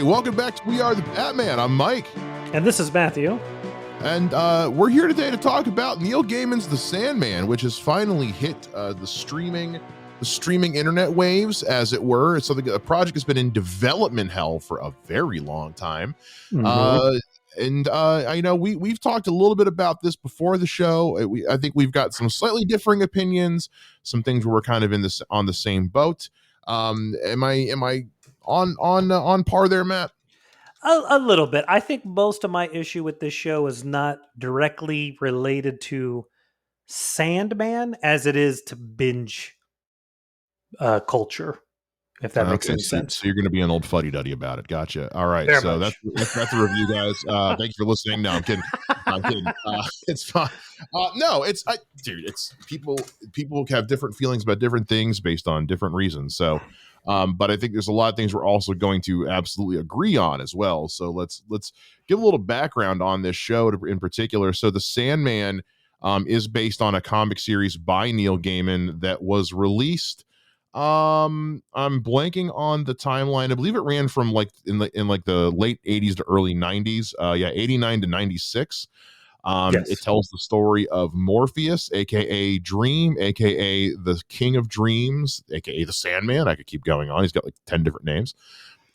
welcome back to We Are the Batman. I'm Mike. And this is Matthew. And we're here today to talk about Neil Gaiman's The Sandman, which has finally hit the streaming internet waves, as it were. So the project has been in development hell for a very long time. And I know we've talked a little bit about this before the show. I think we've got some slightly differing opinions, some things where we're kind of on the same boat. Am I on par there, Matt? A little bit. I think most of my issue with this show is not directly related to Sandman as it is to binge culture, if that makes any sense. So you're going to be an old fuddy-duddy about it. Gotcha. All right. Very so much. that's the review, guys. Thanks for listening. No, I'm kidding. It's fine. It's people have different feelings about different things based on different reasons. So, but I think there's a lot of things we're also going to absolutely agree on as well. So let's give a little background on this show in particular. So The Sandman is based on a comic series by Neil Gaiman that was released. I'm blanking on the timeline. I believe it ran from in the late 80s to early 90s. 89 to 96. Yes. It tells the story of Morpheus, aka Dream, aka the King of Dreams, aka the Sandman. I could keep going on. He's got like 10 different names.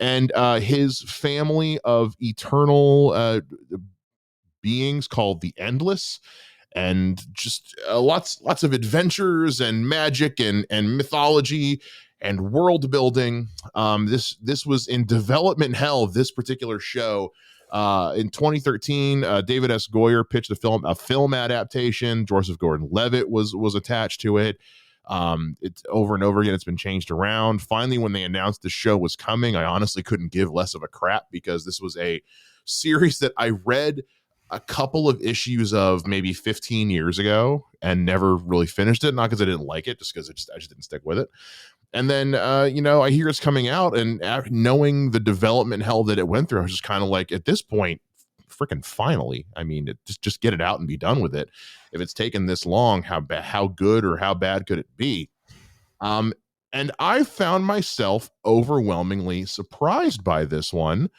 And his family of eternal beings called the Endless, and just lots of adventures and magic and mythology and world building. This was in development hell, this particular show. In 2013, David S. Goyer pitched a film adaptation. Joseph Gordon-Levitt was attached to it. It's over and over again. It's been changed around. Finally, when they announced the show was coming, I honestly couldn't give less of a crap, because this was a series that I read a couple of issues of maybe 15 years ago and never really finished it. Not because I didn't like it, just because I just didn't stick with it. And then, I hear it's coming out, and knowing the development hell that it went through, I was just kind of like, at this point, freaking finally. I mean, just get it out and be done with it. If it's taken this long, how good or how bad could it be? And I found myself overwhelmingly surprised by this one,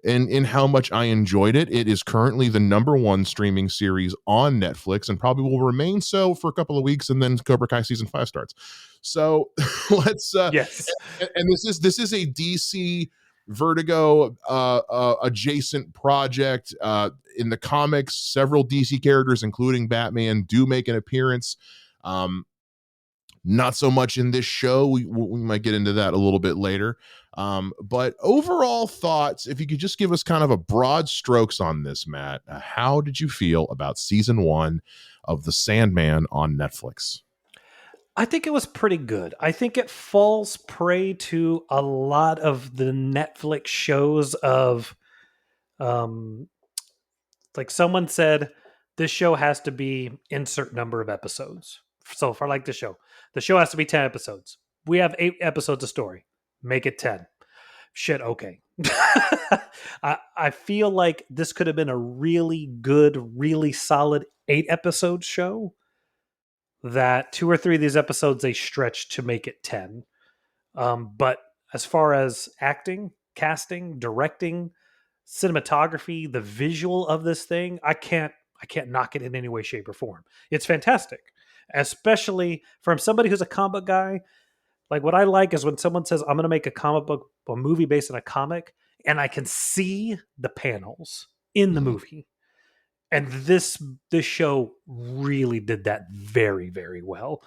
and in how much I enjoyed it. It is currently the #1 streaming series on Netflix, and probably will remain so for a couple of weeks, and then Cobra Kai season 5 starts. So let's yes. And this is a DC Vertigo adjacent project. In the comics, several DC characters, including Batman, do make an appearance. Not so much in this show. We might get into that a little bit later. But overall thoughts, if you could just give us kind of a broad strokes on this, Matt, how did you feel about season 1 of The Sandman on Netflix? I think it was pretty good. I think it falls prey to a lot of the Netflix shows of, like someone said, this show has to be insert number of episodes. So if I like the show has to be 10 episodes. We have 8 episodes of story. Make it 10. Shit, okay. I feel like this could have been a really good, really solid 8 episode show, that 2 or 3 of these episodes they stretched to make it 10. But as far as acting, casting, directing, cinematography, the visual of this thing, I can't knock it in any way, shape, or form. It's fantastic, especially from somebody who's a comic guy. Like, what I like is when someone says, I'm going to make a movie based on a comic, and I can see the panels in the movie. And this show really did that very, very well.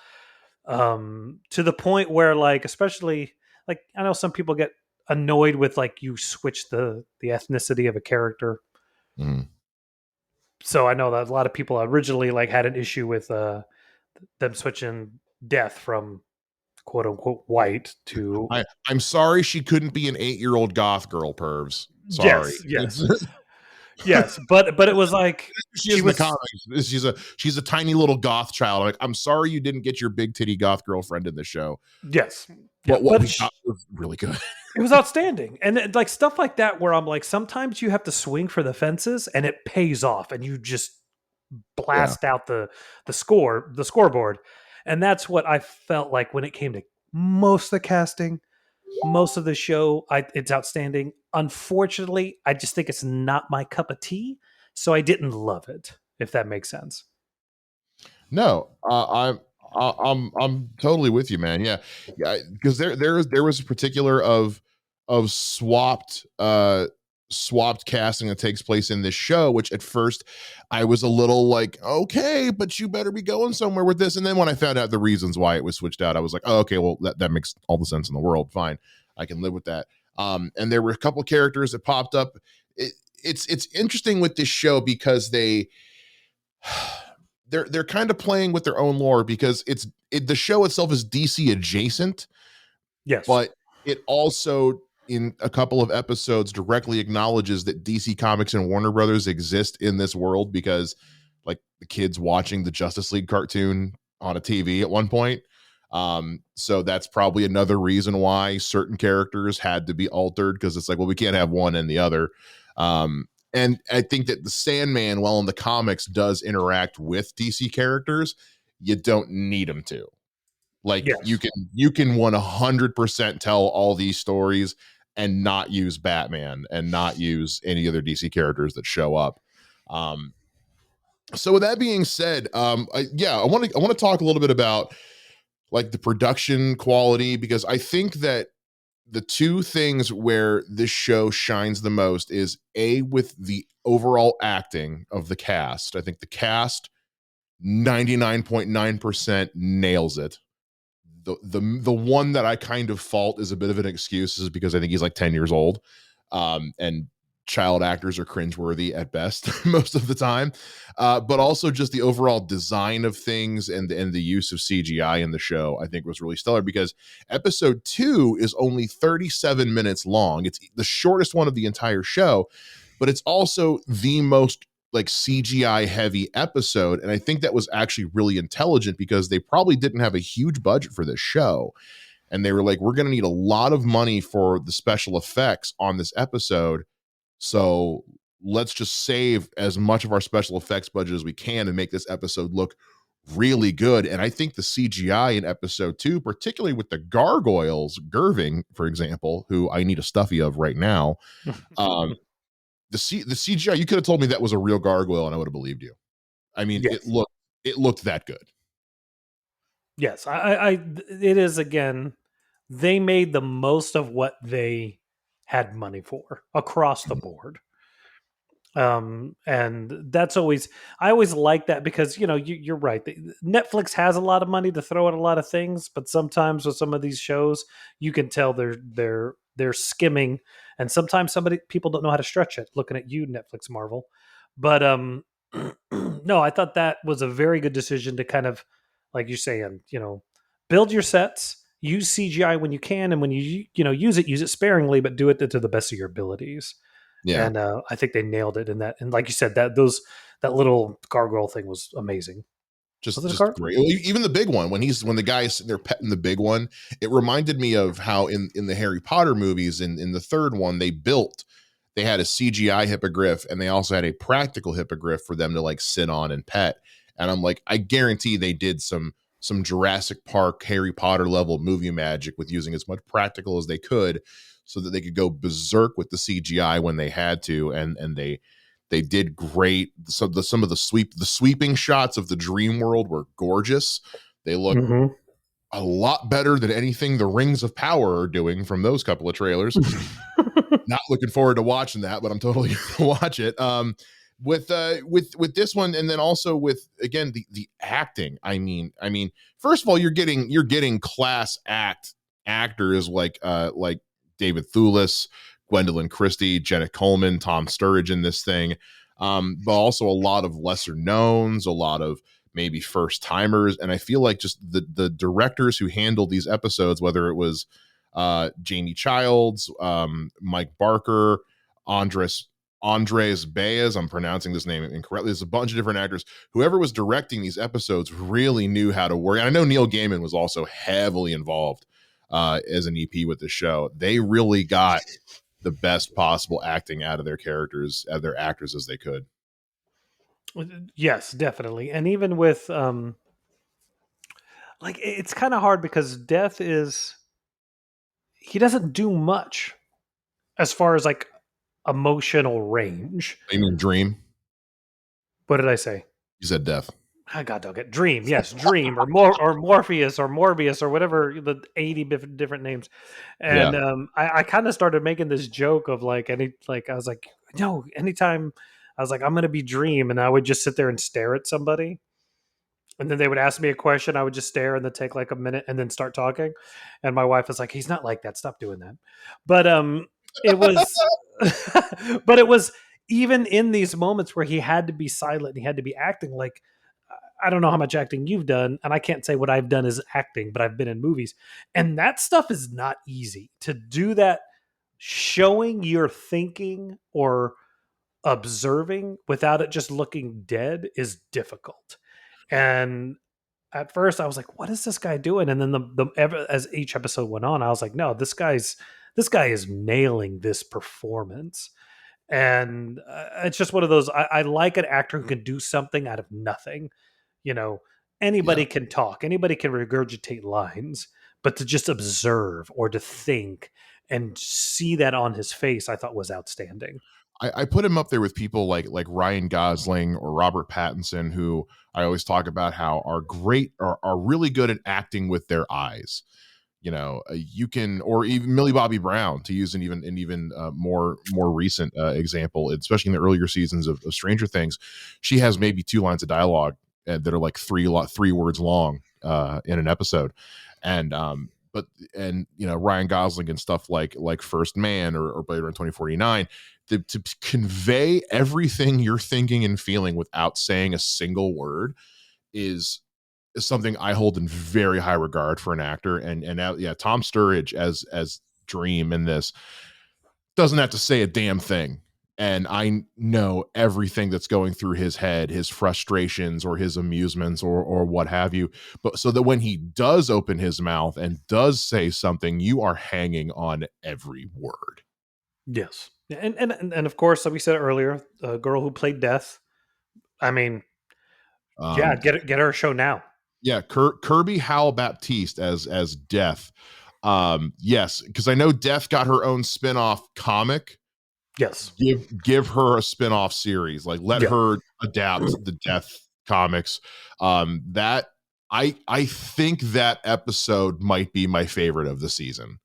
To the point where, like, especially, like, I know some people get annoyed with, like, you switch the ethnicity of a character. So I know that a lot of people originally, like, had an issue with them switching Death from quote unquote white to. I'm sorry she couldn't be an 8-year-old goth girl, pervs. Sorry. Yes. Yes, but it was like she was in the comics. She's a tiny little goth child. Like, I'm sorry you didn't get your big titty goth girlfriend in the show. Yes, but what we got was really good. It was outstanding, and like stuff like that where I'm like, sometimes you have to swing for the fences, and it pays off, and you just blast out the scoreboard, and that's what I felt like when it came to most of the casting. most of the show. It's outstanding. Unfortunately, I just think it's not my cup of tea, so I didn't love it. If that makes sense. No, I'm totally with you, man. Yeah, yeah. Because there was a particular of swapped casting that takes place in this show, which at first I was a little like, okay, but you better be going somewhere with this. And then when I found out the reasons why it was switched out, I was like, oh, okay, well that makes all the sense in the world. Fine, I can live with that. And there were a couple characters that popped up. It's interesting with this show because they're kind of playing with their own lore because the show itself is DC adjacent, Yes. but it also in a couple of episodes directly acknowledges that DC Comics and Warner Brothers exist in this world because like the kids watching the Justice League cartoon on a TV at one point. So that's probably another reason why certain characters had to be altered because it's like, well, we can't have one and the other. And I think that the Sandman, while in the comics, does interact with DC characters. You don't need him to. Like Yes. you can 100% tell all these stories and not use Batman and not use any other DC characters that show up. Um, so with that being said, I want to talk a little bit about like the production quality because I think that the two things where this show shines the most is a with the overall acting of the cast. I think the cast 99.9% nails it. The one that I kind of fault is a bit of an excuse is because I think he's like 10 years old. And child actors are cringeworthy at best most of the time. But also just the overall design of things and the use of CGI in the show, I think was really stellar because episode 2 is only 37 minutes long. It's the shortest one of the entire show, but it's also the most like CGI heavy episode. And I think that was actually really intelligent because they probably didn't have a huge budget for this show. And they were like, we're going to need a lot of money for the special effects on this episode. So let's just save as much of our special effects budget as we can and make this episode look really good. And I think the CGI in episode 2, particularly with the gargoyles, Gerving, for example, who I need a stuffy of right now, um, the CGI, you could have told me that was a real gargoyle and I would have believed you. I mean, Yes. it looked that good. Yes. It is again. They made the most of what they had money for across the board. And that's always, I always like that because you're right. Netflix has a lot of money to throw at a lot of things, but sometimes with some of these shows you can tell they're skimming, and sometimes people don't know how to stretch it. Looking at you, Netflix, Marvel. But no, I thought that was a very good decision to kind of, like you're saying, build your sets, use CGI when you can, and when use it sparingly, but do it to the best of your abilities. Yeah. And I think they nailed it in that. And like you said, that little gargoyle thing was amazing. Was it a Just car? great. Even the big one when the guy is sitting there petting the big one, it reminded me of how in the Harry Potter movies in the third one they had a CGI hippogriff and they also had a practical hippogriff for them to like sit on and pet. And I'm like, I guarantee they did some Jurassic Park Harry Potter level movie magic with using as much practical as they could so that they could go berserk with the CGI when they had to, and they did great. Some of the sweeping shots of the dream world were gorgeous. They look Mm-hmm. a lot better than anything the Rings of Power are doing from those couple of trailers. Not looking forward to watching that, but I'm totally gonna watch it. With this one, and then also with again the acting. I mean, first of all, you're getting class actors like David Thewlis, Gwendolyn Christie, Jenna Coleman, Tom Sturridge in this thing, but also a lot of lesser knowns, a lot of maybe first timers, and I feel like just the directors who handled these episodes, whether it was Jamie Childs, Mike Barker, Andres Andres Baez. I'm pronouncing this name incorrectly. There's a bunch of different actors. Whoever was directing these episodes really knew how to work. And I know Neil Gaiman was also heavily involved as an EP with the show. They really got the best possible acting out of their characters, out of their actors as they could. Yes, definitely. And even with like it's kind of hard because death is he doesn't do much as far as like emotional range. You mean Dream? What did I say? You said Death. I got to get Dream. Yes, Dream or Morpheus or Morbius or whatever the 80 different names. Yeah. And I kind of started making this joke of like I was like, no, anytime I was like, I'm gonna be Dream, and I would just sit there and stare at somebody. And then they would ask me a question, I would just stare and then take like a minute and then start talking. And my wife was like, he's not like that. Stop doing that. But it was but it was even in these moments where he had to be silent, he had to be acting like I don't know how much acting you've done, and I can't say what I've done is acting, but I've been in movies. And that stuff is not easy. To do that showing you're thinking or observing without it just looking dead is difficult. And at first I was like, what is this guy doing? And then as each episode went on, I was like, no, this guy is nailing this performance. And it's just one of those, I like an actor who can do something out of nothing. You know, Yeah. anybody can talk, anybody can regurgitate lines, but to just observe or to think and see that on his face, I thought was outstanding. I put him up there with people like Ryan Gosling or Robert Pattinson, who I always talk about how are great, are really good at acting with their eyes. You can, or even Millie Bobby Brown, to use an even more recent example, especially in the earlier seasons of Stranger Things. She has maybe two lines of dialogue that are like three words long in an episode, and but and Ryan Gosling and stuff like First Man or Blade Runner 2049, to convey everything you're thinking and feeling without saying a single word is something I hold in very high regard for an actor. And now, yeah, Tom Sturridge as Dream in this doesn't have to say a damn thing. And I know everything that's going through his head, his frustrations or his amusements or what have you. But so that when he does open his mouth and does say something, you are hanging on every word. Yes. And of course, like we said earlier, the girl who played Death. I mean, yeah, Um, get her a show now. yeah, Kirby Howell Baptiste as Death. Yes, because I know Death got her own spin-off comic. Yes. Give her a spin-off series. Like, let Yeah. her adapt the Death comics. That I think that episode might be my favorite of the season.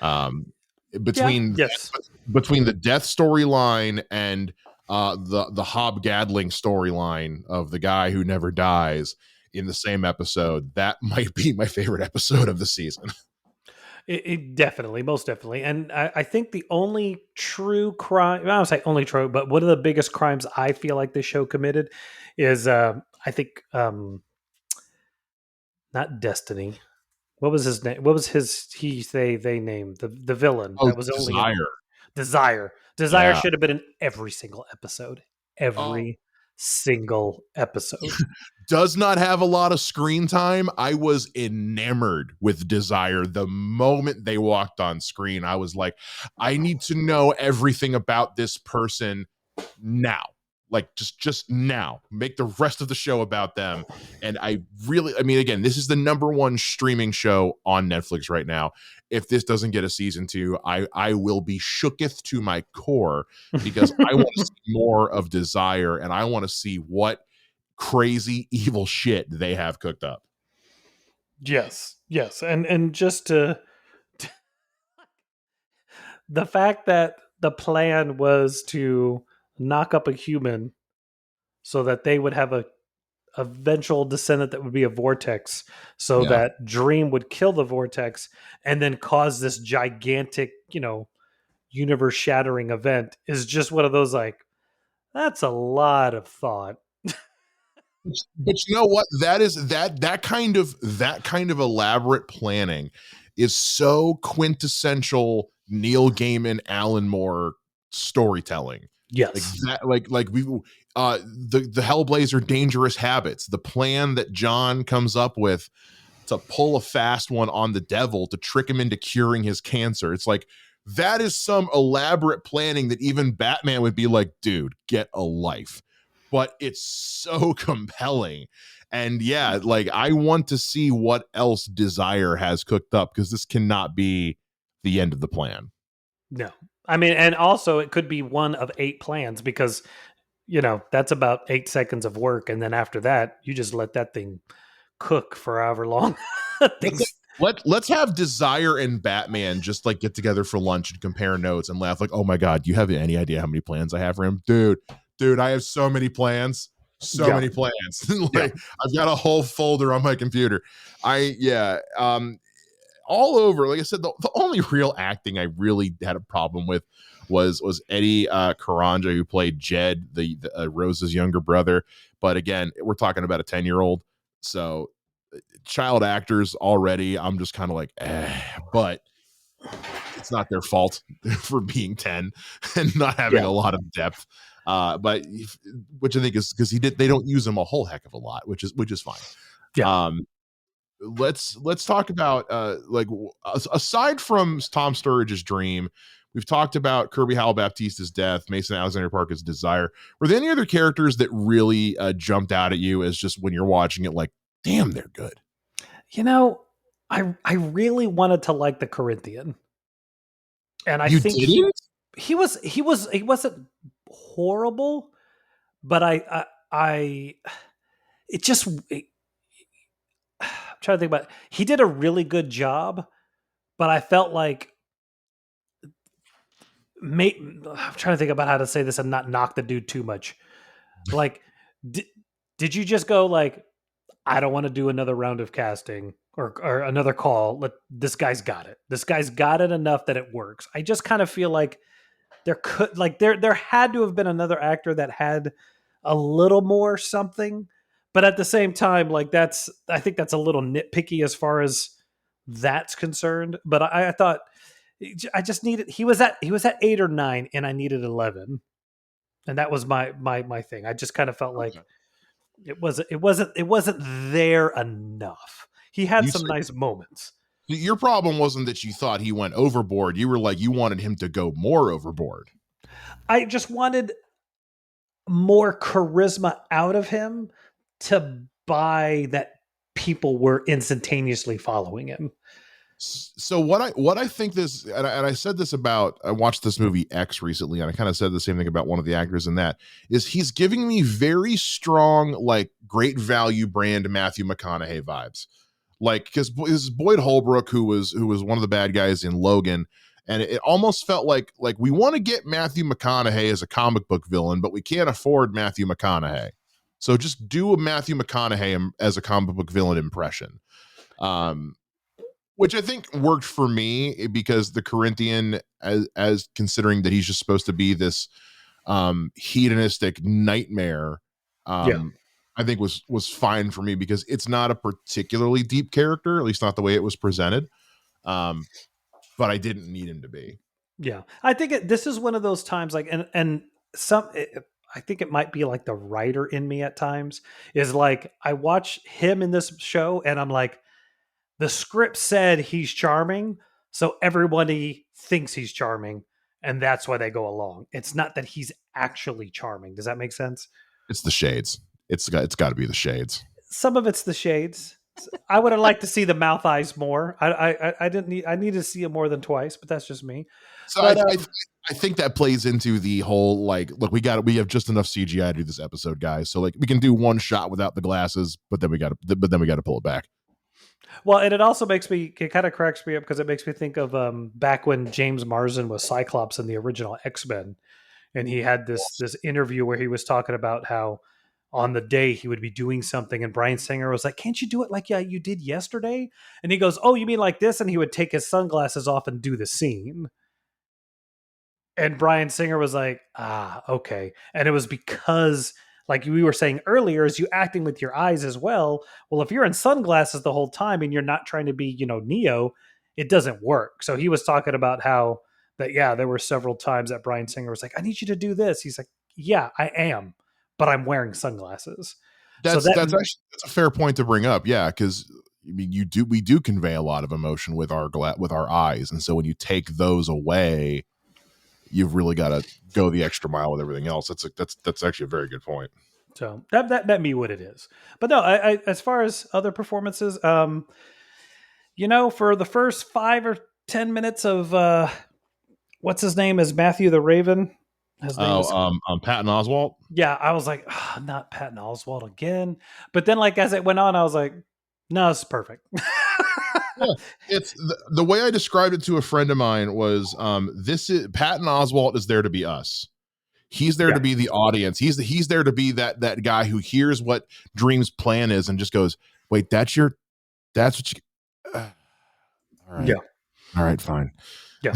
Um, Yeah. between Yes. between the Death storyline and the Hob Gadling storyline of the guy who never dies in the same episode, that might be my favorite episode of the season. It definitely, most definitely. And I think the only true crime, I don't say only true, but one of the biggest crimes I feel like this show committed is, I think, not Destiny. What was his name? What was they name the villain Oh, that was only in Desire. Desire. Desire Yeah. should have been in every single episode. Oh, Every single episode. does not have a lot of screen time. I was enamored with Desire the moment they walked on screen. I was like, I need to know everything about this person now. Like, just now. Make the rest of the show about them. And I mean, again, this is the number one streaming show on Netflix right now. If this doesn't get a season two, I will be shooketh to my core, because I want to see more of Desire, and I want to see what crazy evil shit they have cooked up. Yes, yes, and just the fact that the plan was to knock up a human so that they would have a eventual descendant that would be a vortex, so Yeah. that Dream would kill the vortex and then cause this gigantic, universe shattering event is just one of those like that's a lot of thought. But you know what? That kind of elaborate planning is so quintessential Neil Gaiman, Alan Moore storytelling. Like Yes. that, like we the Hellblazer Dangerous Habits, the plan that John comes up with to pull a fast one on the devil to trick him into curing his cancer. It's like, that is some elaborate planning that even Batman would be like, dude, get a life. But it's so compelling. And yeah, like, I want to see what else Desire has cooked up, because this cannot be the end of the plan. No. I mean, and also it could be one of 8 plans because, that's about 8 seconds of work. And then after that, you just let that thing cook for however long. Let's Things. let's have Desire and Batman just like get together for lunch and compare notes and laugh like, oh my god, do you have any idea how many plans I have for him, dude? I have so many plans, so Yeah. many plans. Yeah. Like I've got a whole folder on my computer. I yeah, all over. Like I said, the only real acting I really had a problem with was Eddie Karanja, who played Jed, the Rose's younger brother. But again, we're talking about a 10-year-old, so child actors already. I'm just kind of like, but it's not their fault for being 10 and not having Yeah. a lot of depth. But which I think is because they don't use him a whole heck of a lot, which is fine. Yeah. Let's talk about aside from Tom Sturridge's dream, we've talked about Kirby Howell Baptiste's death, Mason Alexander Parker's desire. Were there any other characters that really jumped out at you as just when you're watching it, like, damn, they're good? You know, I really wanted to like the Corinthian. And I You think he didn't? he was he wasn't horrible, but I it just I'm trying to think about he did a really good job, but I felt like I'm trying to think about how to say this and not knock the dude too much. Like, did you just go like, I don't want to do another round of casting or another call? This guy's got it. This guy's got it enough that it works. I just kind of feel like there had to have been another actor that had a little more something, but at the same time, like I think that's a little nitpicky as far as that's concerned. But I thought I just needed he was at 8 or 9 and I needed 11, and that was my thing. I just kind of felt Okay. like it wasn't there enough. He had You some said nice moments. your problem wasn't that you thought he went overboard. You were like, you wanted him to go more overboard. I just wanted more charisma out of him to buy that people were instantaneously following him. So what I think this, and I said this about, I watched this movie X recently, and I kind of said the same thing about one of the actors in that, is he's giving me very strong, like, great value brand Matthew McConaughey vibes. Like, because this is Boyd Holbrook, who was one of the bad guys in Logan, and it almost felt like we want to get Matthew McConaughey as a comic book villain, but we can't afford Matthew McConaughey, so just do a Matthew McConaughey as a comic book villain impression. Um, which I think worked for me because the Corinthian, as considering that he's just supposed to be this hedonistic nightmare, Yeah. I think was fine for me because it's not a particularly deep character, at least not the way it was presented. Um, but I didn't need him to be. Yeah. I think this is one of those times like and some I think it might be like the writer in me at times is like I watch him in this show and I'm like the script said he's charming, so everybody thinks he's charming, and that's why they go along. It's not that he's actually charming. Does that make sense? It's the shades. It's got to be the shades. Some of it's the shades. I would have liked to see the mouth eyes more. I didn't need I needed to see it more than twice, but that's just me. So But I think that plays into the whole, like, look, we have just enough CGI to do this episode, guys. So like we can do one shot without the glasses, but then we got to pull it back. well, and it also makes me it kind of cracks me up because it makes me think of back when James Marsden was Cyclops in the original X-Men, and he had this interview where he was talking about how on the day he would be doing something and Brian Singer was like, can't you do it like you did yesterday? And he goes, oh, you mean like this? And he would take his sunglasses off and do the scene. And Brian Singer was like, okay. And it was because, like we were saying earlier, is you acting with your eyes as well. Well, if you're in sunglasses the whole time and you're not trying to be, Neo, it doesn't work. So he was talking about how that, yeah, there were several times that Brian Singer was like, I need you to do this. He's like, yeah, I am, but I'm wearing sunglasses. So That's a fair point to bring up. Yeah, because I mean, we do convey a lot of emotion with our eyes, and so when you take those away, you've really got to go the extra mile with everything else. That's actually a very good point. so that me what it is. But no, I as far as other performances, for the first 10 minutes of what's his name is Matthew the Raven. His name Oh, is Patton Oswalt. yeah. I was like, not Patton Oswalt again. But then, like as it went on, I was like, no, this is perfect. Yeah, it's the way I described it to a friend of mine was this is Patton Oswalt is there to be us. He's there Yeah, to be the audience. He's there to be that guy who hears what Dream's plan is and just goes, "Wait, that's what you all right. yeah, All right, fine." yeah,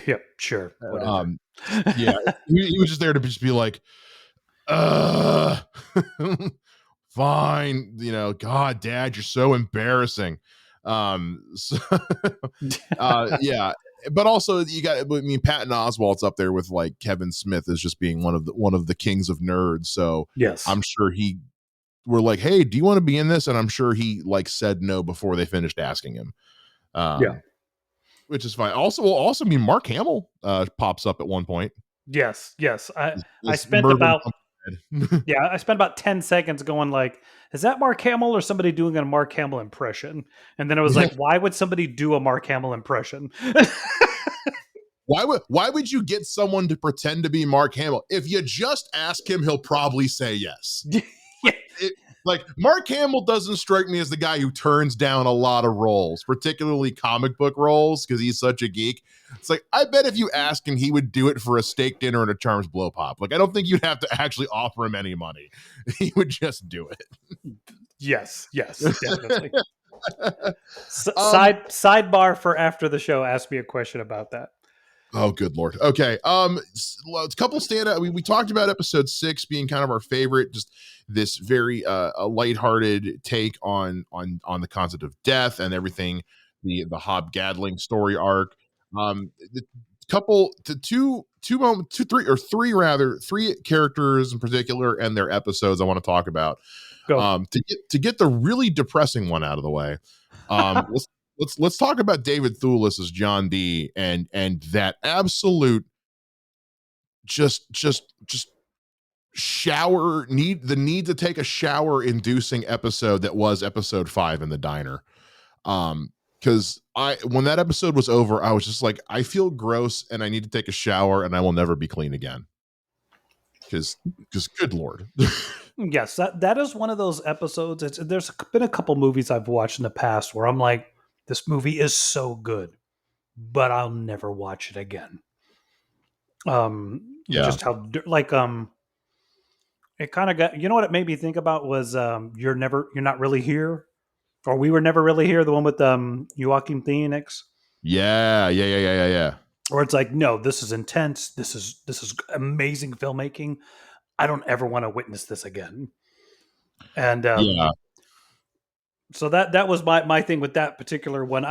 yeah. Sure, whatever. um yeah, he was just there to just be like, uh fine, god, dad, you're so embarrassing. So, yeah, but also I mean, Patton Oswalt's up there with like Kevin Smith as just being one of the kings of nerds. So Yes. I'm sure he were like, hey, do you want to be in this? And I'm sure he like said no before they finished asking him. Yeah. um which is fine. Also, I mean, Mark Hamill pops up at one point Yes. Yes. I as spent Mervyn about Pumpkinhead. yeah, I spent about 10 seconds going like, is that Mark Hamill or somebody doing a Mark Hamill impression? And then it was Yeah. like, why would somebody do a Mark Hamill impression? Why would you get someone to pretend to be Mark Hamill? If you just ask him, he'll probably say yes. Yeah. Like Mark Hamill doesn't strike me as the guy who turns down a lot of roles, particularly comic book roles, because he's such a geek. It's like, I bet if you ask him, he would do it for a steak dinner and a Charms blow pop. Like, I don't think you'd have to actually offer him any money. He would just do it. Yes. Yes. Definitely. um, Sidebar for after the show. Ask me a question about that. Oh, good Lord. Okay. A couple standout. We talked about episode 6 being kind of our favorite, just this very a lighthearted take on the concept of death and everything, the Hob Gadling story arc. The couple to two moment two three or three rather three characters in particular and their episodes I want to talk about. Go. To get the really depressing one out of the way. Let's talk about David Thewlis as John D and that absolute just need to take a shower inducing episode that was episode 5 in the diner. Because I when that episode was over, I was just like, I feel gross and I need to take a shower and I will never be clean again. Because good Lord. Yes, that is one of those episodes. There's been a couple movies I've watched in the past where I'm like, this movie is so good, but I'll never watch it again. Yeah. Just how it kind of got. You know what it made me think about was you're not really here, or we were never really here. The one with Joaquin Phoenix, Yeah. or it's like, no, this is intense. This is amazing filmmaking. I don't ever want to witness this again. And Yeah. so that was my thing with that particular one.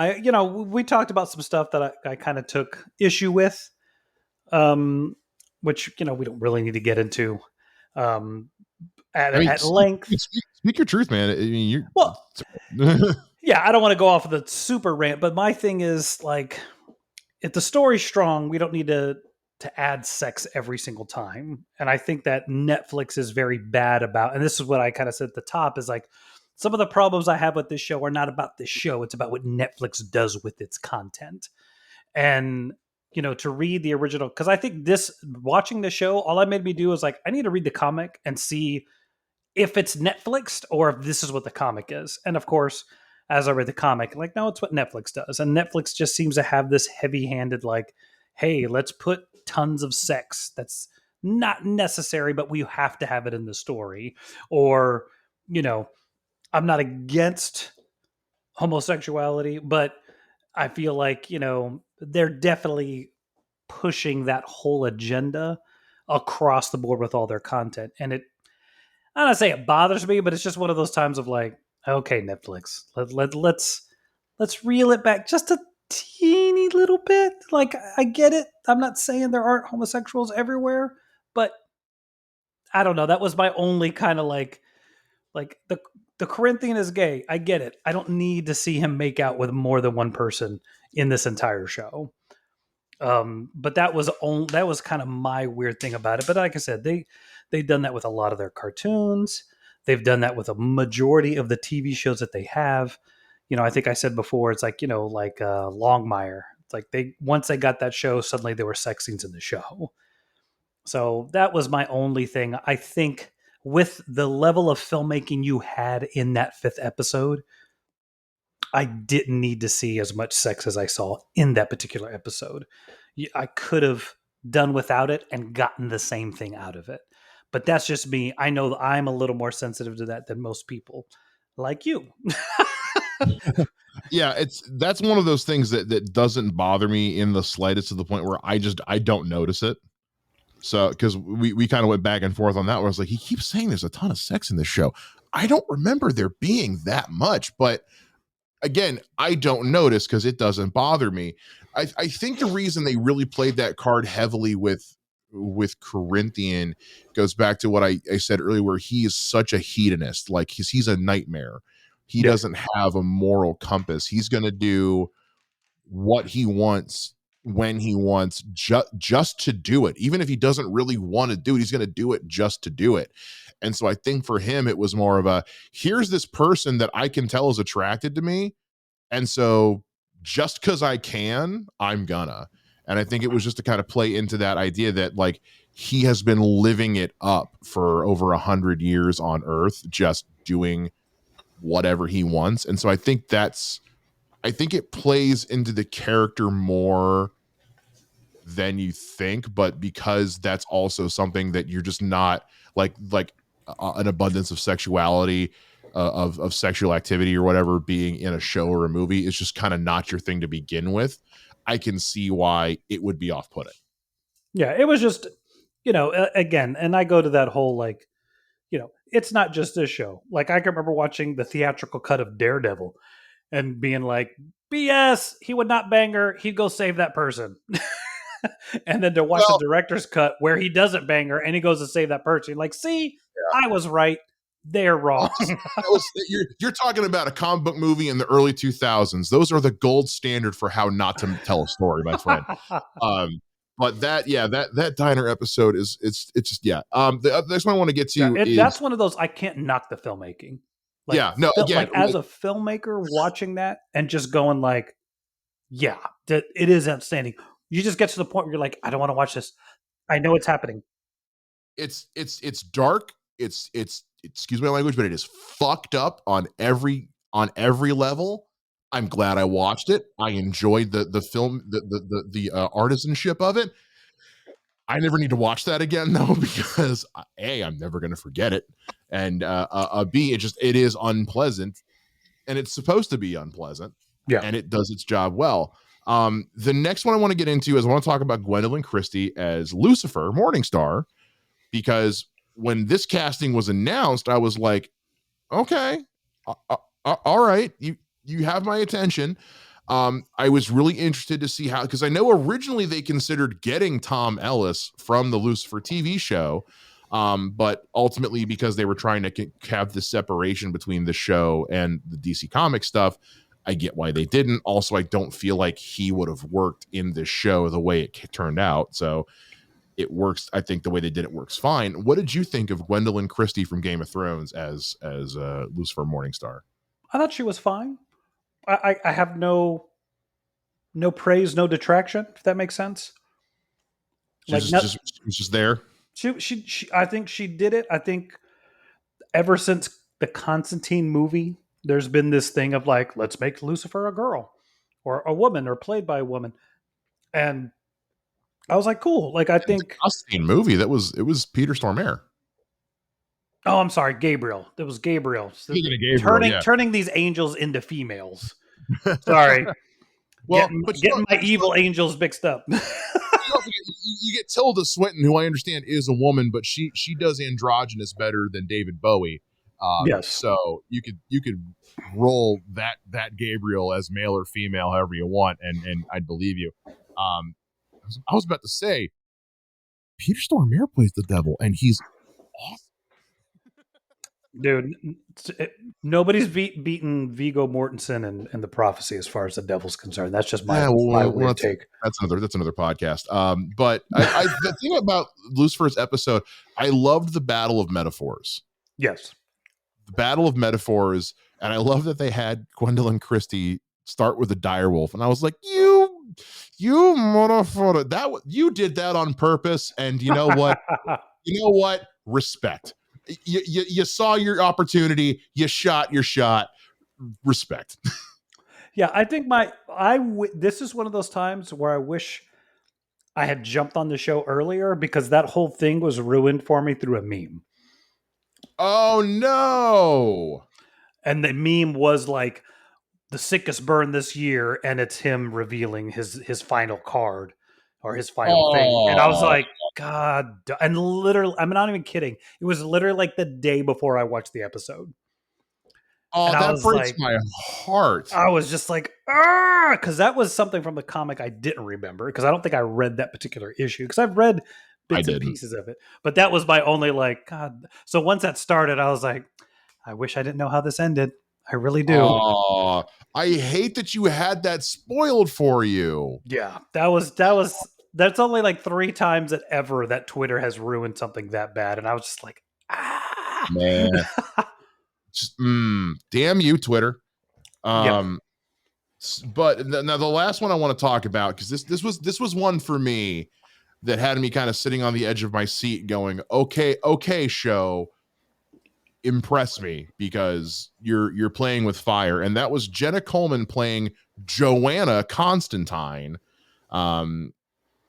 We talked about some stuff that I kind of took issue with, um, which we don't really need to get into um, I mean, at length. speak your truth, man. I mean, Well, you're yeah, I don't want to go off of the super rant, but my thing is like, if the story's strong, we don't need to add sex every single time. And I think that Netflix is very bad about, and this is what I kind of said at the top, is like some of the problems I have with this show are not about this show. It's about what Netflix does with its content. And, to read the original, because I think watching the show, all it made me do is like, I need to read the comic and see if it's Netflixed or if this is what the comic is. And of course, as I read the comic, like, no, it's what Netflix does. And Netflix just seems to have this heavy handed, like, hey, let's put tons of sex that's not necessary, but we have to have it in the story. Or, I'm not against homosexuality, but I feel like, they're definitely pushing that whole agenda across the board with all their content. And I don't say it bothers me, but it's just one of those times of like, okay, Netflix, let's reel it back just a teeny little bit. Like, I get it. I'm not saying there aren't homosexuals everywhere, but I don't know. That was my only kind of like the Corinthian is gay. I get it. I don't need to see him make out with more than one person in this entire show. But that was kind of my weird thing about it. But like I said, they've done that with a lot of their cartoons. They've done that with a majority of the TV shows that they have. I think I said before, it's like like Longmire. It's like once they got that show, suddenly there were sex scenes in the show. So that was my only thing. I think with the level of filmmaking you had in that fifth episode, I didn't need to see as much sex as I saw in that particular episode. I could have done without it and gotten the same thing out of it. But that's just me. I know that I'm a little more sensitive to that than most people like you. Yeah, that's one of those things that doesn't bother me in the slightest, to the point where I don't notice it. So, because we kind of went back and forth on that, where I was like, he keeps saying there's a ton of sex in this show. I don't remember there being that much, but again, I don't notice because it doesn't bother me. I think the reason they really played that card heavily with Corinthian goes back to what I said earlier, where he is such a hedonist. Like he's a nightmare. He Yeah. doesn't have a moral compass. He's gonna do what he wants when he wants, just to do it. Even if he doesn't really want to do it, he's going to do it just to do it. And so I think for him it was more of a, here's this person that I can tell is attracted to me, and so just because I can, I'm gonna. And I think it was just to kind of play into that idea that, like, he has been living it up for over 100 years on Earth, just doing whatever he wants. And so I think it plays into the character more than you think, but because that's also something that you're just not like an abundance of sexuality, of sexual activity or whatever being in a show or a movie is just kind of not your thing to begin with. I can see why it would be off-putting. Yeah, it was just, again, and I go to that whole like, it's not just this show. Like I can remember watching the theatrical cut of Daredevil and being like, BS, he would not bang her. He'd go save that person. And then to watch the Well, director's cut where he doesn't bang her and he goes to save that person. Like, see, I was right. They're wrong. you're talking about a comic book movie in the early 2000s. Those are the gold standard for how not to tell a story, my friend. But that diner episode is it's just, yeah. The next one I want to get to is, that's one of those I can't knock the filmmaking. Like, yeah, no, again, like as a filmmaker watching that and just going like, yeah, it is outstanding. You just get to the point where you're like, I don't want to watch this. I know it's happening. it's dark. It's excuse my language, but it is fucked up on every level. I'm glad I watched it. I enjoyed the film, the artisanship of it. I never need to watch that again though, because A, I'm never going to forget it, and B, it is unpleasant, and it's supposed to be unpleasant, Yeah. and it does its job well. The next one I want to get into is I want to talk about Gwendolyn Christie as Lucifer Morningstar, because when this casting was announced, I was like, okay, all right, you have my attention. I was really interested to see how, because I know originally they considered getting Tom Ellis from the Lucifer TV show, but ultimately because they were trying to have the separation between the show and the DC Comics stuff, I get why they didn't. Also, I don't feel like he would have worked in this show the way it turned out. So it works. I think the way they did it works fine. What did you think of Gwendolyn Christie from Game of Thrones as Lucifer Morningstar? I thought she was fine. I have no praise, no detraction, if that makes sense. Like She's just there. she I think she did it. I think ever since the Constantine movie, there's been this thing of like, let's make Lucifer a girl or a woman or played by a woman. And I was like, cool. Like I think Constantine movie it was Peter Stormare. oh, I'm sorry, Gabriel. It was Gabriel. So Speaking of Gabriel, turning these angels into females. Sorry. Well, getting my evil angels mixed up. you get Tilda Swinton, who I understand is a woman, but she does androgynous better than David Bowie. Yes. So you could roll that Gabriel as male or female, however you want, and I'd believe you. I was about to say, Peter Stormare plays the devil, and he's awesome. Dude, nobody's beaten Viggo Mortensen and the Prophecy as far as the devil's concerned. That's just my weird take. That's another podcast. But the thing about Lucifer's episode, I loved the battle of metaphors. Yes, the battle of metaphors, and I love that they had Gwendolyn Christie start with a direwolf, and I was like, You motherfucker. You did that on purpose. And you know what? You know what? Respect. You saw your opportunity. You shot your shot. Respect. Yeah, I think this is one of those times where I wish I had jumped on the show earlier because that whole thing was ruined for me through a meme. Oh no. And the meme was like the sickest burn this year, and it's him revealing his final card or his final thing. And I was Oh, like, God, and literally, I'm not even kidding. It was literally like the day before I watched the episode. And oh, I that was breaks like, my heart. I was just like, ah, because that was something from the comic I didn't remember because I don't think I read that particular issue because I've read I bits and didn't. pieces of it, but that was my only like, God. So once that started, I was like, I wish I didn't know how this ended. I really do. Oh, I hate that you had that spoiled for you. Yeah, that's only like three times that ever that Twitter has ruined something that bad, and I was just like, ah, Man, just, damn you, Twitter. yeah. Um, but now the last one I want to talk about, because this was one for me that had me kind of sitting on the edge of my seat, going, okay, show, impress me because you're playing with fire, and that was Jenna Coleman playing Joanna Constantine. Um,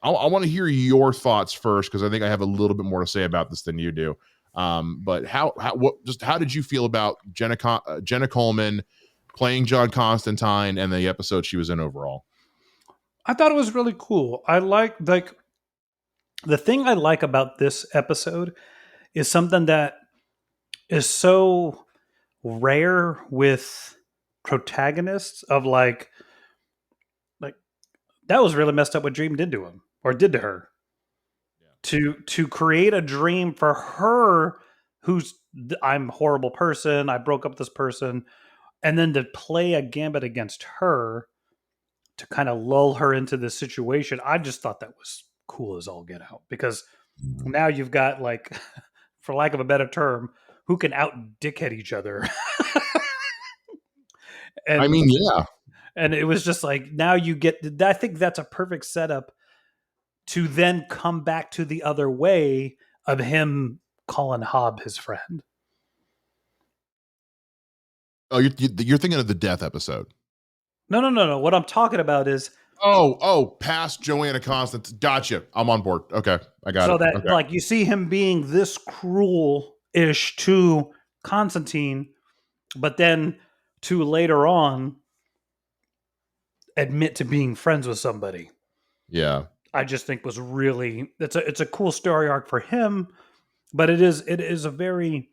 I want to hear your thoughts first because I think I have a little bit more to say about this than you do. But how did you feel about Jenna Coleman playing John Constantine and the episode she was in overall? I thought it was really cool. I like the thing I like about this episode is something that is so rare with protagonists of like that was really messed up what Dream did to him or did to her. To create a dream for her who's I'm a horrible person, I broke up with this person, and then to play a gambit against her to kind of lull her into this situation. I just thought that was cool as all get out because now you've got like for lack of a better term, who can out dickhead each other. I and mean, yeah, and it was just like now you get I think that's a perfect setup to then come back to the other way of him calling Hobb his friend. oh, you're thinking of the death episode. No. What I'm talking about is Oh, past Joanna Constantine. Gotcha. I'm on board. Okay, I got so it. that Okay. like you see him being this cruel ish to Constantine, but then to later on admit to being friends with somebody. Yeah. I just think was really it's a cool story arc for him, but it is a very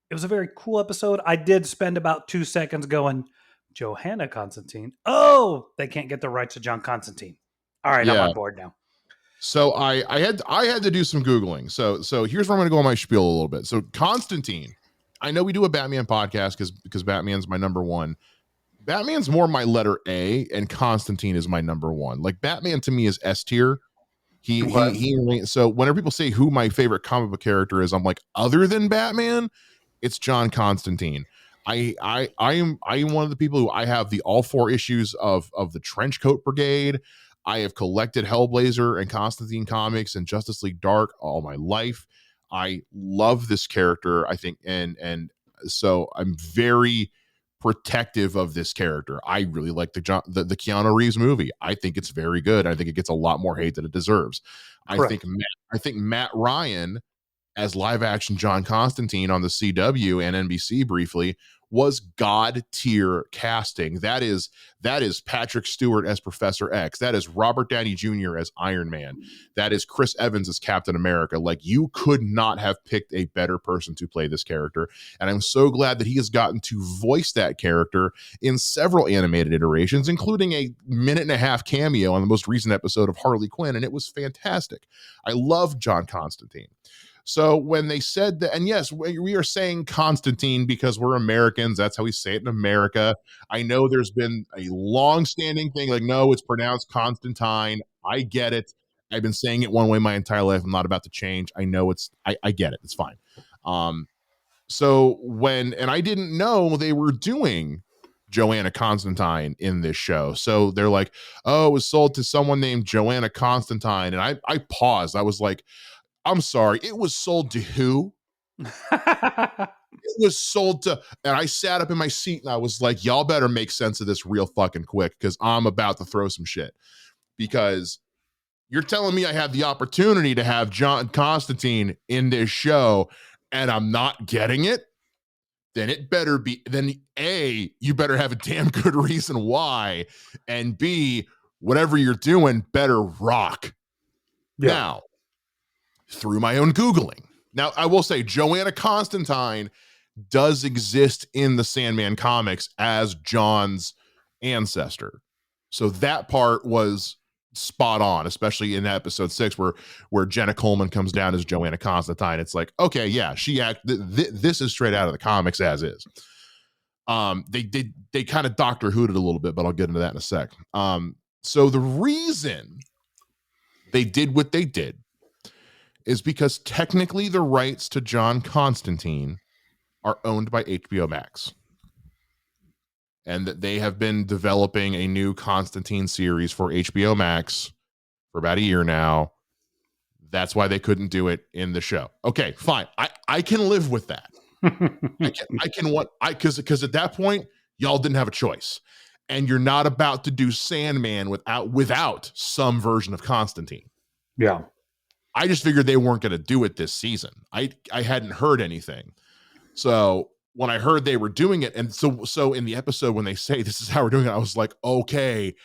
it was a very cool episode. I did spend about 2 seconds going, Johanna Constantine. Oh, they can't get the rights to John Constantine. All right, I'm Yeah. on board now. So I had to do some googling. So here's where I'm going to go on my spiel a little bit. So Constantine, I know we do a Batman podcast because Batman's my number one. Batman's more my letter A, and Constantine is my number one. Like Batman to me is S tier. So whenever people say who my favorite comic book character is, I'm like, other than Batman, it's John Constantine. I am one of the people who I have the all four issues of the Trenchcoat Brigade. I have collected Hellblazer and Constantine comics and Justice League Dark all my life. I love this character. I think and so I'm very protective of this character. I really like the Keanu Reeves movie. I think it's very good. I think it gets a lot more hate than it deserves. I Correct. think Matt Ryan as live action John Constantine on the CW and NBC briefly was god tier casting. That is Patrick Stewart as Professor X. That is Robert Downey Jr. as Iron Man. That is Chris Evans as Captain America. Like, you could not have picked a better person to play this character. And I'm so glad that he has gotten to voice that character in several animated iterations, including a minute and a half cameo on the most recent episode of Harley Quinn. And it was fantastic. I love John Constantine. So when they said that, and yes, we are saying Constantine because we're Americans. That's how we say it in America. I know there's been a long-standing thing like, no, it's pronounced Constantine. I get it. I've been saying it one way my entire life. I'm not about to change. I know I get it. It's fine. So and I didn't know they were doing Joanna Constantine in this show. So they're like, oh, it was sold to someone named Joanna Constantine. And I paused. I was like, I'm sorry, it was sold to who? It was sold to, and I sat up in my seat and I was like, y'all better make sense of this real fucking quick because I'm about to throw some shit. Because you're telling me I have the opportunity to have John Constantine in this show and I'm not getting it, then it better be, then A, you better have a damn good reason why, and B, whatever you're doing better rock. Yeah. Now, through my own Googling, now I will say Joanna Constantine does exist in the Sandman comics as John's ancestor. So that part was spot on, especially in episode 6 where Jenna Coleman comes down as Joanna Constantine. It's like, okay, yeah, this is straight out of the comics as is. They kind of Doctor Who'd it a little bit, but I'll get into that in a sec. So the reason they did what they did is because technically the rights to John Constantine are owned by HBO Max. And that they have been developing a new Constantine series for HBO Max for about a year now. That's why they couldn't do it in the show. Okay, fine. I can live with that. Because at that point, y'all didn't have a choice. And you're not about to do Sandman without some version of Constantine. Yeah. I just figured they weren't going to do it this season. I hadn't heard anything. So when I heard they were doing it, and so in the episode when they say this is how we're doing it, I was like, okay,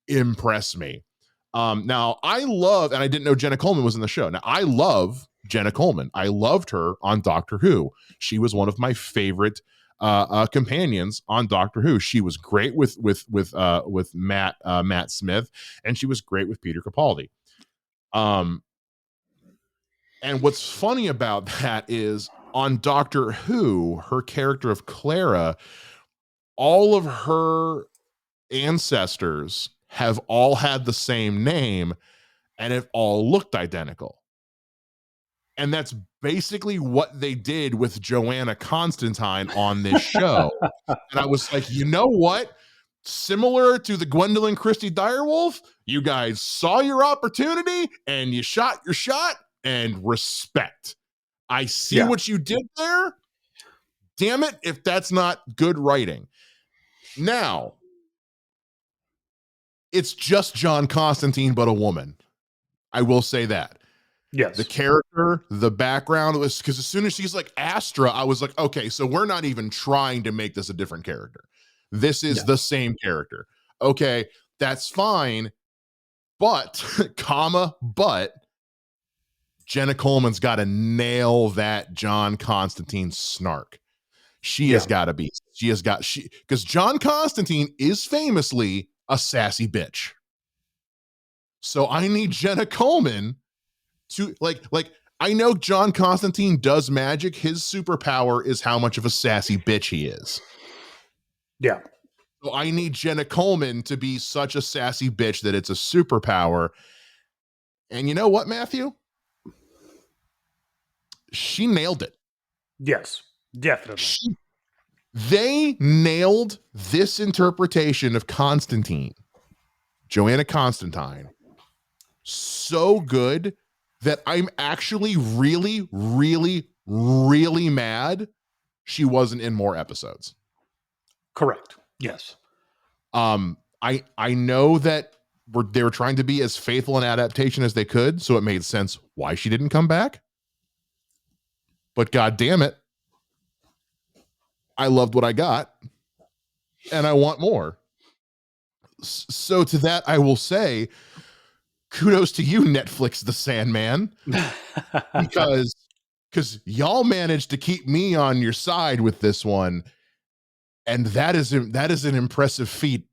impress me. Now I love, and I didn't know Jenna Coleman was in the show. Now I love Jenna Coleman. I loved her on Doctor Who. She was one of my favorite companions on Doctor Who. She was great with Matt Smith, and she was great with Peter Capaldi. And what's funny about that is on Doctor Who, her character of Clara, all of her ancestors have all had the same name and have all looked identical. And that's basically what they did with Joanna Constantine on this show. And I was like, you know what? Similar to the Gwendolyn Christie Direwolf, you guys saw your opportunity and you shot your shot, and respect. I see what you did there. Damn it, if that's not good writing. Now, it's just John Constantine, but a woman. I will say that. Yes. The character, the background was, because as soon as she's like Astra, I was like, okay, so we're not even trying to make this a different character. This is the same character. Okay, that's fine. But, but Jenna Coleman's got to nail that John Constantine snark. She has got to be. Because John Constantine is famously a sassy bitch. So I need Jenna Coleman to like I know John Constantine does magic. His superpower is how much of a sassy bitch he is. Yeah. So I need Jenna Coleman to be such a sassy bitch that it's a superpower. And you know what, Matthew? She nailed it. Yes, definitely. They nailed this interpretation of Constantine, Joanna Constantine, so good that I'm actually really, really, really mad she wasn't in more episodes. Correct. Yes. I know that they were trying to be as faithful an adaptation as they could, so it made sense why she didn't come back. But god damn it, I loved what I got, and I want more. So to that, I will say, kudos to you, Netflix, The Sandman, because y'all managed to keep me on your side with this one, and that is an impressive feat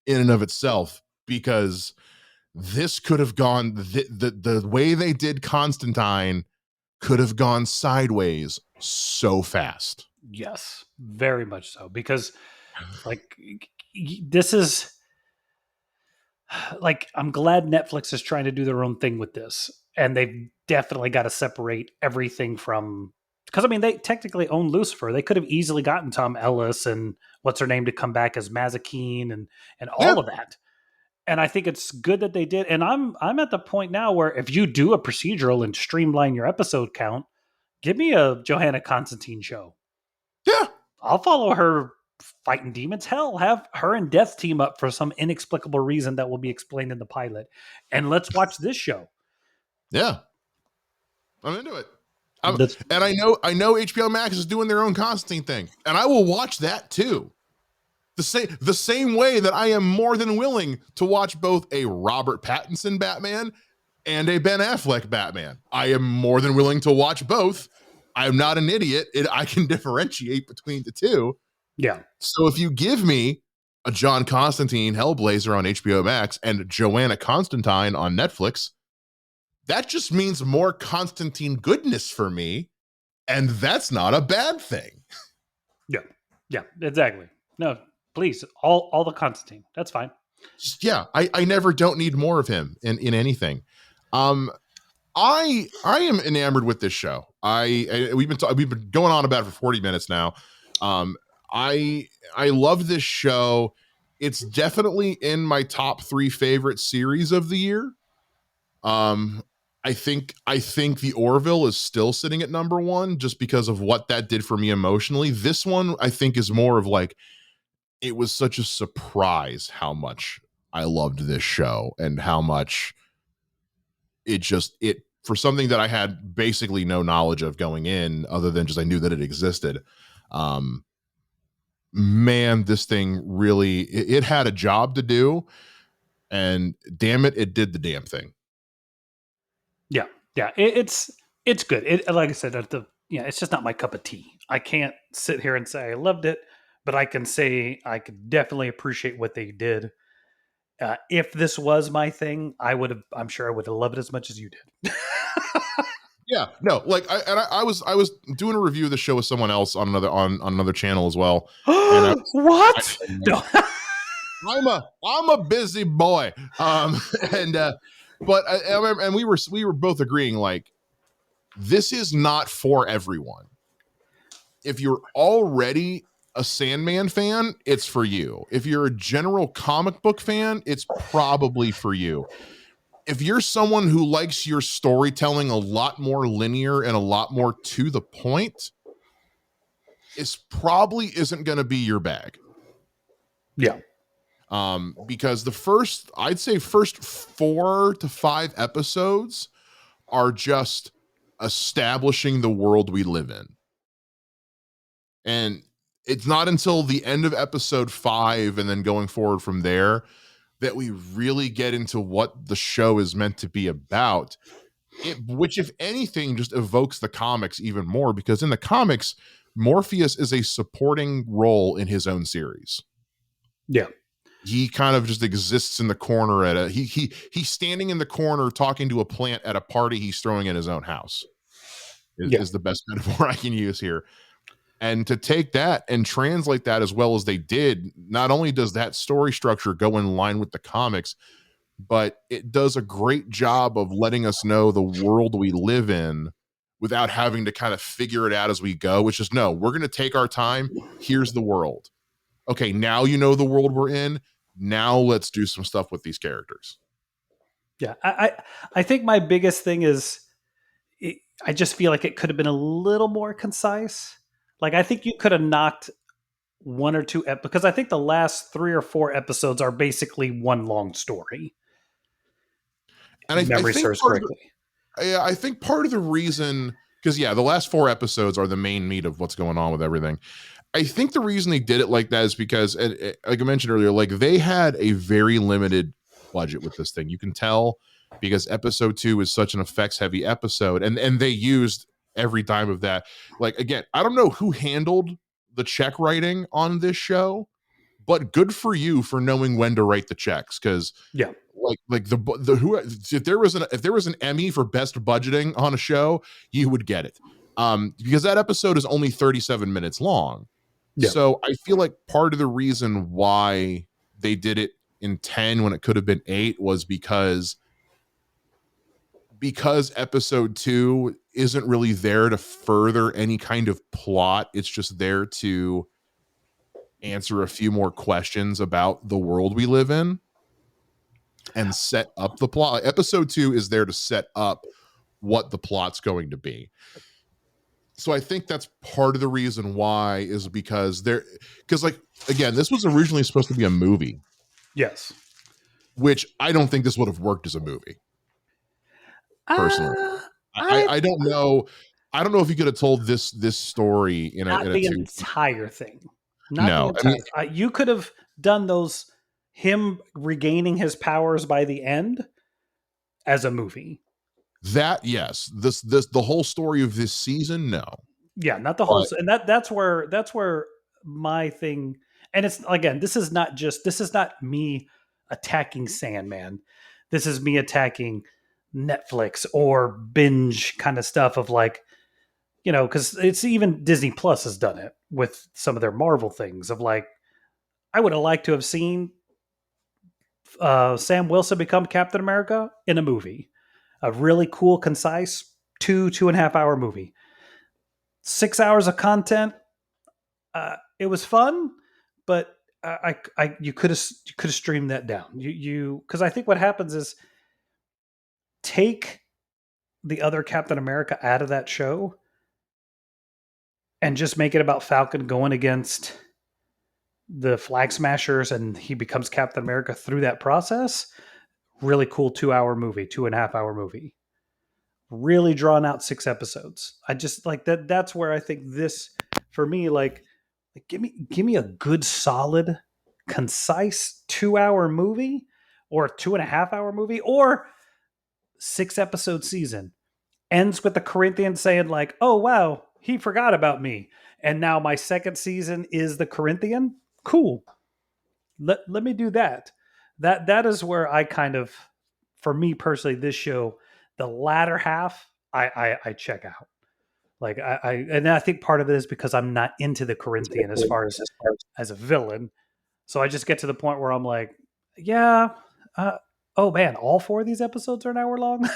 in and of itself. Because this could have gone the way they did Constantine could have gone sideways so fast. Yes, very much so. Because like this is like, I'm glad Netflix is trying to do their own thing with this, and they've definitely got to separate everything from because I mean they technically own Lucifer. They could have easily gotten Tom Ellis and what's her name to come back as Mazikeen and all Yeah, of that. And I think it's good that they did. And I'm at the point now where if you do a procedural and streamline your episode count, give me a Johanna Constantine show. yeah, I'll follow her fighting demons. Hell, have her and Death team up for some inexplicable reason that will be explained in the pilot. And let's watch this show. yeah. I'm into it. That's And I know HBO Max is doing their own Constantine thing, and I will watch that too. The same way that I am more than willing to watch both a Robert Pattinson Batman and a Ben Affleck Batman. I am more than willing to watch both. I'm not an idiot. I can differentiate between the two. yeah. So if you give me a John Constantine Hellblazer on HBO Max and Joanna Constantine on Netflix, that just means more Constantine goodness for me. And that's not a bad thing. Yeah. Yeah, exactly. No, please. All the Constantine. That's fine. Just, yeah, I never don't need more of him in anything. Um, I am enamored with this show. We've been going on about it for 40 minutes now. I love this show. It's definitely in my top 3 favorite series of the year. Um, I think the Orville is still sitting at number 1 just because of what that did for me emotionally. This one I think is more of like, it was such a surprise how much I loved this show and how much it for something that I had basically no knowledge of going in other than just I knew that it existed. Um, man, this thing really it had a job to do, and damn it did the damn thing. Yeah. Yeah. It's good. It like I said, it's just not my cup of tea. I can't sit here and say I loved it, but I can say I could definitely appreciate what they did. If this was my thing, I'm sure I would have loved it as much as you did. Yeah, no, like I was doing a review of the show with someone else on another channel as well, and What? No. I'm a busy boy, and but and we were both agreeing like this is not for everyone. If you're already a Sandman fan, it's for you. If you're a general comic book fan, it's probably for you. If you're someone who likes your storytelling a lot more linear and a lot more to the point, it's probably isn't going to be your bag. Yeah. Because I'd say first 4 to 5 episodes are just establishing the world we live in. And it's not until the end of episode 5 and then going forward from there that we really get into what the show is meant to be about. Which, if anything, just evokes the comics even more because in the comics, Morpheus is a supporting role in his own series. Yeah. He kind of just exists in the corner he's standing in the corner talking to a plant at a party he's throwing in his own house. Is the best metaphor I can use here. And to take that and translate that as well as they did, not only does that story structure go in line with the comics, but it does a great job of letting us know the world we live in without having to kind of figure it out as we go, which is no, we're going to take our time. Here's the world. Okay, now you know the world we're in. Now let's do some stuff with these characters. Yeah. I think my biggest thing is I just feel like it could have been a little more concise. Like I think you could have knocked 1 or 2 because I think the last 3 or 4 episodes are basically one long story. And If memory serves correctly. I think part of the reason, because the last 4 episodes are the main meat of what's going on with everything. I think the reason they did it like that is because, like I mentioned earlier, like they had a very limited budget with this thing. You can tell because episode 2 is such an effects heavy episode, and they used every dime of that. Like again, I don't know who handled the check writing on this show, but good for you for knowing when to write the checks because yeah. Like the who if there was an Emmy for best budgeting on a show, you would get it. Because that episode is only 37 minutes long. Yeah. So I feel like part of the reason why they did it in 10 when it could have been 8 was because because episode 2 isn't really there to further any kind of plot, it's just there to answer a few more questions about the world we live in and set up the plot. Episode 2 is there to set up what the plot's going to be. So I think that's part of the reason why, is because like, again, this was originally supposed to be a movie, Yes. which I don't think this would have worked as a movie, personally. Uh, I I don't know. I don't know if you could have told this story in not a the two. entire thing. Not the No, I mean entire. You could have done those him regaining his powers by the end as a movie. that. Yes, this the whole story of this season. No, Yeah, not the whole. but And that's where my thing. And it's again, this is not me attacking Sandman. This is me attacking Netflix or binge kind of stuff of like, because it's even Disney Plus has done it with some of their Marvel things of like, I would have liked to have seen Sam Wilson become Captain America in a movie, a really cool, concise 2.5 hour movie, 6 hours of content. It was fun, but you could have streamed that down. Because I think what happens is take the other Captain America out of that show and just make it about Falcon going against the Flag Smashers and he becomes Captain America through that process. Really cool 2 hour movie, 2.5 hour movie. Really drawn out 6 episodes. I just like that. That's where I think this, for me, like give me a good, solid, concise 2 hour movie or 2.5 hour movie or 6 episode season. Ends with the Corinthians saying, like, oh wow, he forgot about me. And now my second season is the Corinthian. Cool. Let me do that. That is where I kind of, for me personally, this show, the latter half, I check out. Like and I think part of it is because I'm not into the Corinthian as far as a villain. So I just get to the point where I'm like, yeah, oh man, all 4 of these episodes are an hour long.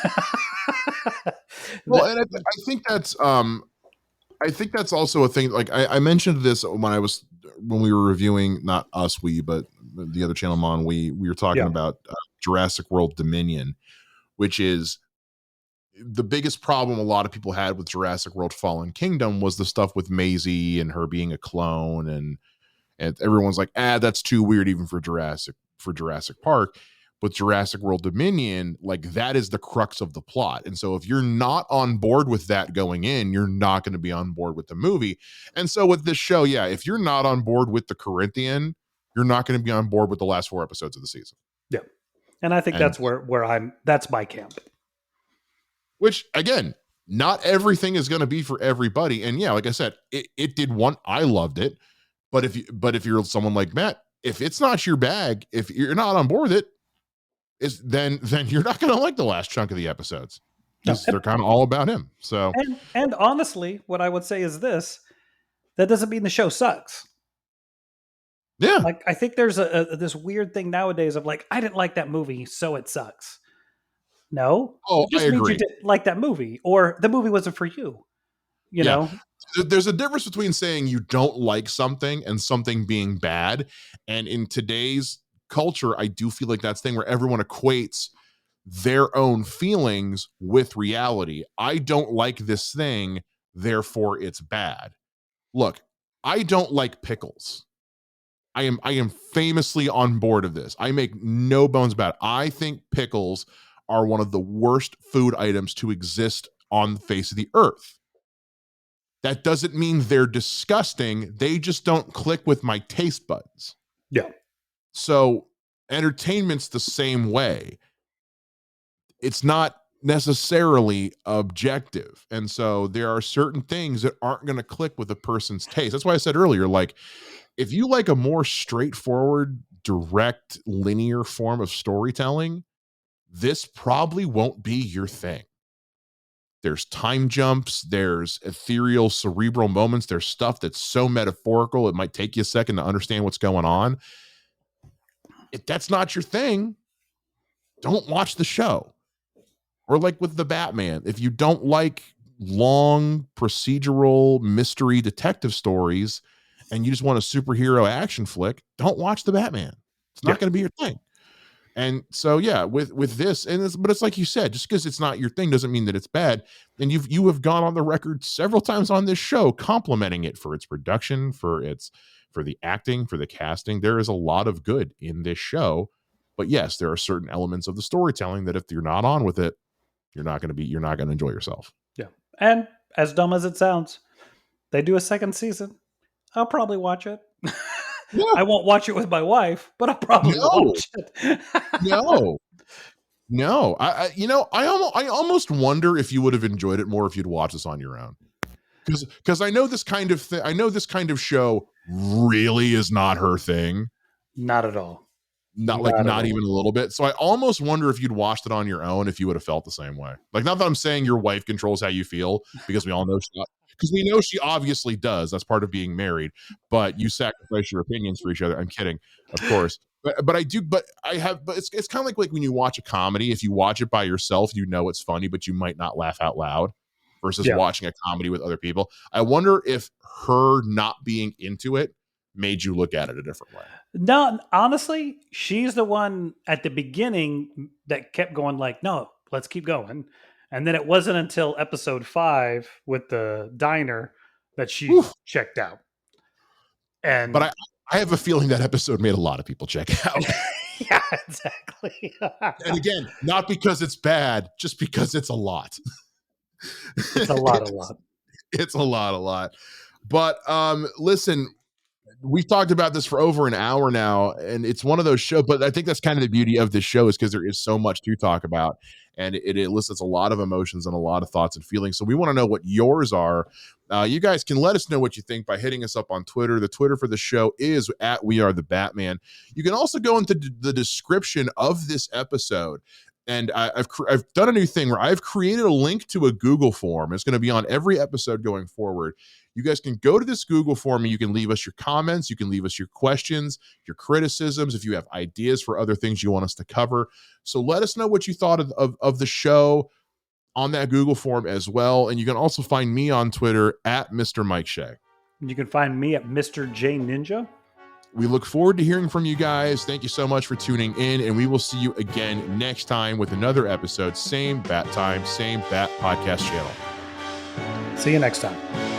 well, and I think that's I think that's also a thing. Like I mentioned this when we were reviewing, not us, but the other channel I'm on. We were talking Yeah. about Jurassic World Dominion, which is the biggest problem a lot of people had with Jurassic World Fallen Kingdom was the stuff with Maisie and her being a clone, and everyone's like, that's too weird even for Jurassic Park. But Jurassic World Dominion, like, that is the crux of the plot. And so if you're not on board with that going in, you're not going to be on board with the movie. And so with this show, yeah, if you're not on board with the Corinthian, you're not going to be on board with the last 4 episodes of the season. Yeah. And I think And that's where that's my camp. which, again, not everything is going to be for everybody. And yeah, like I said, it did I loved it. But if you're someone like Matt, if it's not your bag, if you're not on board with it, then you're not going to like the last chunk of the episodes, because they're kind of all about him. So and honestly, what I would say is this: that doesn't mean the show sucks. yeah, Like I think there's this weird thing nowadays of like, I didn't like that movie, so it sucks. No, oh, it just I means you agree. didn't like that movie, or the movie wasn't for you. You Yeah, know? there's a difference between saying you don't like something and something being bad. And in today's culture, I do feel like that's the thing where everyone equates their own feelings with reality. I don't like this thing, therefore it's bad. Look, I don't like pickles. I am famously on board of this. I make no bones about it. I think pickles are one of the worst food items to exist on the face of the earth. That doesn't mean they're disgusting. They just don't click with my taste buds. Yeah. So entertainment's the same way. It's not necessarily objective. And so there are certain things that aren't going to click with a person's taste. That's why I said earlier, like, if you like a more straightforward, direct, linear form of storytelling, this probably won't be your thing. There's time jumps, there's ethereal, cerebral moments, there's stuff that's so metaphorical, it might take you a second to understand what's going on. If that's not your thing, don't watch the show. Or like with the Batman, if you don't like long procedural mystery detective stories and you just want a superhero action flick, don't watch the Batman. It's Yeah. not going to be your thing. And so yeah, with this, but it's like you said, just because it's not your thing doesn't mean that it's bad. And you have gone on the record several times on this show complimenting it for its production, for the acting, for the casting. There is a lot of good in this show, but yes, there are certain elements of the storytelling that if you're not on with it, you're not going to enjoy yourself. Yeah. And as dumb as it sounds, they do a second season. I'll probably watch it. Yeah. I won't watch it with my wife, but I'll probably No, watch it. no, no. I almost wonder if you would have enjoyed it more if you'd watched this on your own. Because I know this kind of thing. I know this kind of show really is not her thing. Not at all. Not even a little bit. So I almost wonder if you'd watched it on your own, if you would have felt the same way. Like, not that I'm saying your wife controls how you feel, because we all know we know she obviously does. That's part of being married. But you sacrifice your opinions for each other. I'm kidding, of course. But I do. But it's kind of like when you watch a comedy. If you watch it by yourself, you know it's funny, but you might not laugh out loud. Versus watching a comedy with other people. I wonder if her not being into it made you look at it a different way. No, honestly, she's the one at the beginning that kept going like, no, let's keep going. And then it wasn't until episode 5 with the diner that she checked out. And but I have a feeling that episode made a lot of people check out. Yeah, exactly. And again, not because it's bad, just because it's a lot. It's a lot. It's a lot. But listen, we've talked about this for over an hour now, and it's one of those shows, but I think that's kind of the beauty of this show, is because there is so much to talk about, and it elicits a lot of emotions and a lot of thoughts and feelings. So we want to know what yours are. You guys can let us know what you think by hitting us up on Twitter. The Twitter for the show is @WeAreTheBatman. You can also go into the description of this episode, and I've done a new thing where I've created a link to a Google form. It's going to be on every episode going forward. You guys can go to this Google form and you can leave us your comments. You can leave us your questions, your criticisms, if you have ideas for other things you want us to cover. So let us know what you thought of the show on that Google form as well. And you can also find me on Twitter @Mr. Mike Shea. You can find me at Mr. J Ninja. We look forward to hearing from you guys. Thank you so much for tuning in, and we will see you again next time with another episode. Same bat time, same bat podcast channel. See you next time.